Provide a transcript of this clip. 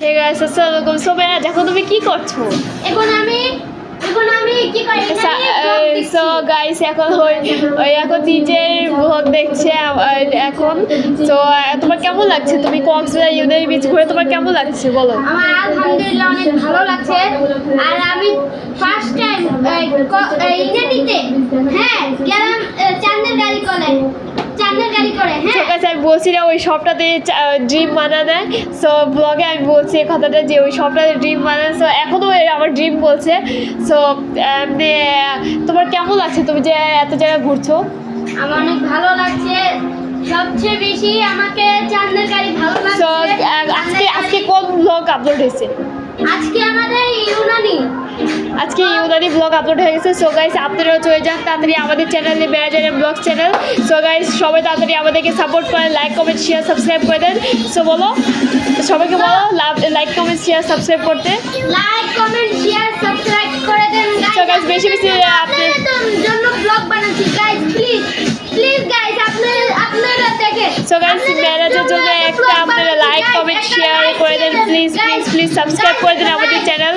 Hey guys আসসালামু আলাইকুম। So ভাইয়া দেখো তুমি কি করছো? এখন আমি কি করি সো গাইস এখন এখন নিজের ব্লগ দেখছে এখন। তো তোমার কেমন লাগছে? তুমি কক্সবাজার ইউনানি বিচ ঘুরে তোমার কেমন লাগছে বলো? আমার আলহামদুলিল্লাহ অনেক ভালো লাগছে। আর আমি ফার্স্ট টাইম ইউনানিতে গেলাম চাঁদের গাড়ি করে আমি বলছি না ওই সবটাতে ড্রিম বানানো। সো ব্লগে আমি বলছি এই কথাটা যে ওই সবটাতে ড্রিম বানানো। সো এখনও আমার ড্রিম বলছে। সো তোমার কেমন লাগছে তুমি যে এত জায়গায় ঘুরছো? আমার অনেক ভালো লাগছে। সবচেয়ে বেশি আমাকে চাঁদের গাড়ি ভালো সো লাগছে। আজকে কোন ব্লগ আপলোড হয়েছে? আজকে আমাদের ইউনানি ব্লগ আপলোড হয়ে গেছে। সো গাইস আপনারাও চলে যান তাড়াতাড়ি আমাদের চ্যানেলে বেড়াজারের ব্লগ চ্যানেল। সো গাইস সবাই তাড়াতাড়ি আমাদেরকে সাপোর্ট করেন, লাইক কমেন্ট শেয়ার সাবস্ক্রাইব করে দেন। সো বলো সবাইকে বলো লাইক কমেন্ট শেয়ার সাবস্ক্রাইব করতে। লাইক কমেন্ট শেয়ার সাবস্ক্রাইব করে দেন গাইস। সো গাইস বেশি বেশি আপনাদের জন্য ব্লগ বানাচ্ছি গাইস, প্লিজ গাইস আপনারা দেখেন। সো গাইস ম্যারেজের জন্য একটা আপনারা লাইক কমেন্ট শেয়ার করে দেন প্লিজ সাবস্ক্রাইব করে দেন আমাদের চ্যানেল।